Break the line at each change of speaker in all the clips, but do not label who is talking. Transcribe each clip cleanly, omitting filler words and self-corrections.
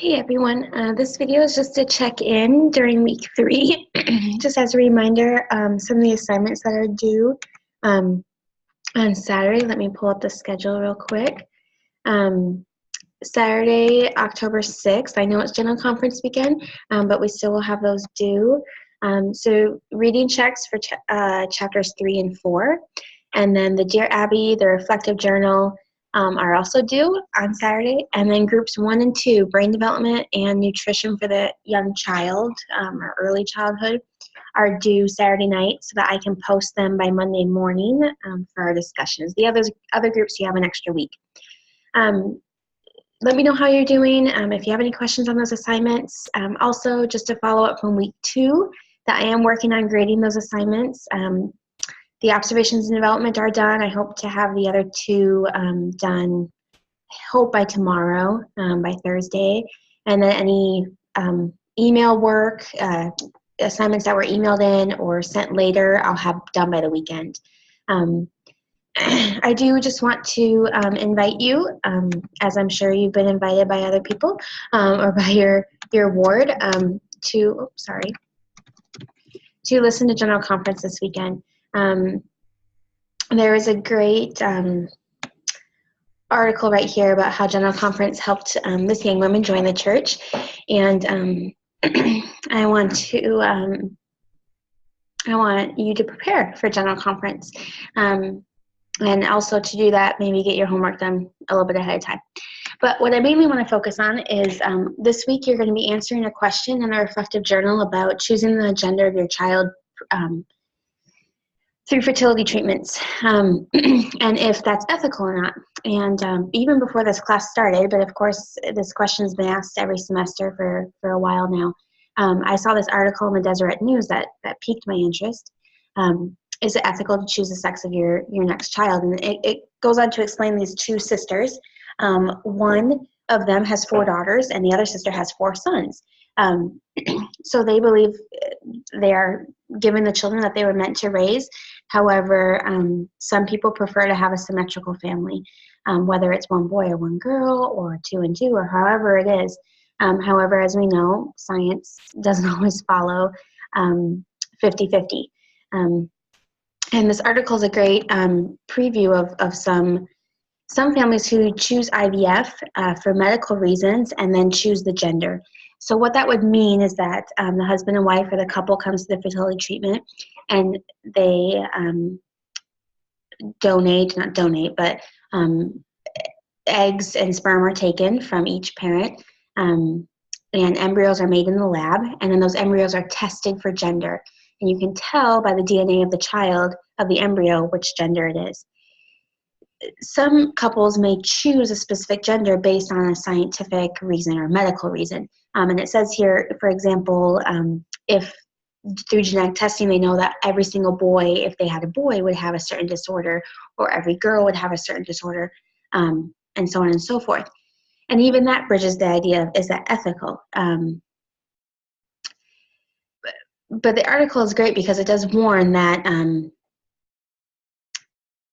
Hey everyone, this video is just to check in during week 3. Just as a reminder, some of the assignments that are due on Saturday. Let me pull up the schedule real quick. Saturday, October 6th, I know it's General Conference weekend, but we still will have those due. So reading checks for chapters 3 and 4, and then the Dear Abby, the reflective journal, are also due on Saturday, and then groups 1 and 2, brain development and nutrition for the young child or early childhood, are due Saturday night so that I can post them by Monday morning for our discussions. The other groups, you have an extra week. Let me know how you're doing, if you have any questions on those assignments. Also, just to follow up from week 2, that I am working on grading those assignments. The observations and development are done. I hope to have the other 2 done, I hope by tomorrow, by Thursday. And then any email work, assignments that were emailed in or sent later, I'll have done by the weekend. I do just want to invite you, as I'm sure you've been invited by other people or by your ward, to listen to General Conference this weekend. There is a great article right here about how General Conference helped this young woman join the church, and I want you to prepare for General Conference, and also to do that, maybe get your homework done a little bit ahead of time. But what I mainly want to focus on is this week you're going to be answering a question in a reflective journal about choosing the gender of your child through fertility treatments, and if that's ethical or not. And even before this class started, but of course this question has been asked every semester for a while now, I saw this article in the Deseret News that piqued my interest. Is it ethical to choose the sex of your next child? And it goes on to explain these 2 sisters. One of them has 4 daughters, and the other sister has 4 sons. So they believe they are given the children that they were meant to raise. However, some people prefer to have a symmetrical family, whether it's 1 boy or 1 girl, or 2 and 2, or however it is. However, as we know, science doesn't always follow 50-50. And this article is a great preview of some families who choose IVF for medical reasons and then choose the gender. So what that would mean is that the husband and wife or the couple comes to the fertility treatment, and they eggs and sperm are taken from each parent, and embryos are made in the lab, and then those embryos are tested for gender. And you can tell by the DNA of the child, of the embryo, which gender it is. Some couples may choose a specific gender based on a scientific reason or medical reason. And it says here, for example, if through genetic testing they know that every single boy, if they had a boy, would have a certain disorder, or every girl would have a certain disorder, and so on and so forth. And even that bridges the idea of, is that ethical? But the article is great because it does warn that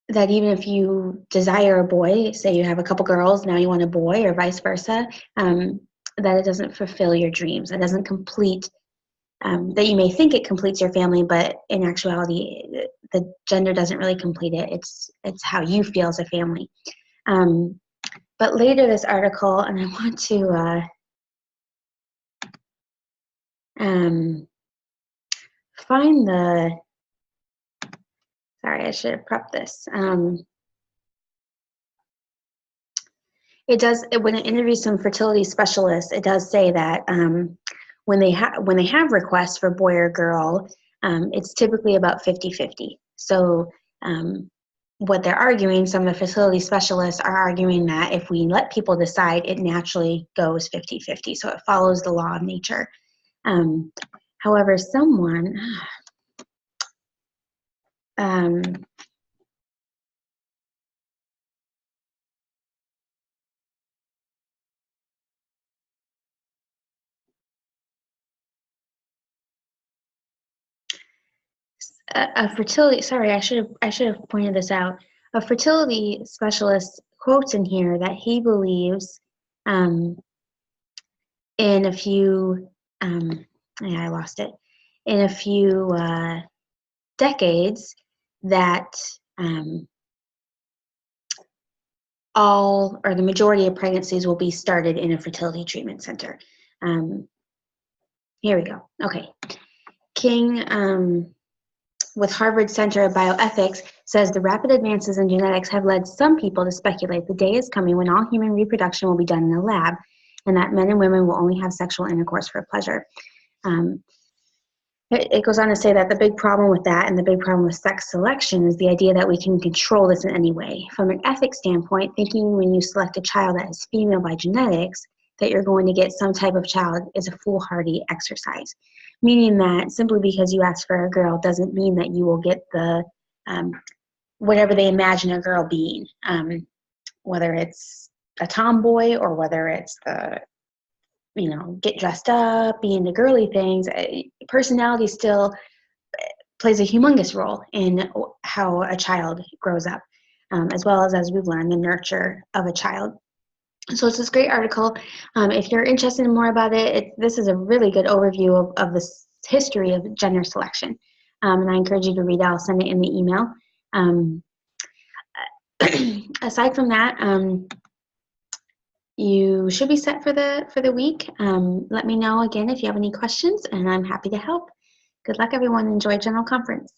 that even if you desire a boy, say you have a couple girls, now you want a boy, or vice versa, that it doesn't fulfill your dreams. It doesn't complete, that you may think it completes your family, but in actuality, the gender doesn't really complete it. It's how you feel as a family. But later this article, and I want to find the, sorry, I should have prepped this. It does, when it interviews some fertility specialists, it does say that when they have requests for boy or girl, it's typically about 50-50. So what they're arguing, some of the fertility specialists are arguing that if we let people decide, it naturally goes 50-50. So it follows the law of nature. However, someone, a fertility, sorry, I should have pointed this out. A fertility specialist quotes in here that he believes in a few, yeah, I lost it, in a few decades that all or the majority of pregnancies will be started in a fertility treatment center. Here we go. Okay. King with Harvard Center of Bioethics says the rapid advances in genetics have led some people to speculate the day is coming when all human reproduction will be done in a lab and that men and women will only have sexual intercourse for pleasure. It goes on to say that the big problem with that and the big problem with sex selection is the idea that we can control this in any way. From an ethics standpoint, thinking when you select a child that is female by genetics that you're going to get some type of child is a foolhardy exercise. Meaning that simply because you ask for a girl doesn't mean that you will get the whatever they imagine a girl being, whether it's a tomboy or whether it's the get dressed up, be into girly things. Personality still plays a humongous role in how a child grows up, as well as we've learned, the nurture of a child. So it's this great article. If you're interested in more about it, this is a really good overview of the history of gender selection. And I encourage you to read it. I'll send it in the email. Aside from that, you should be set for the week. Let me know again if you have any questions, and I'm happy to help. Good luck, everyone. Enjoy General Conference.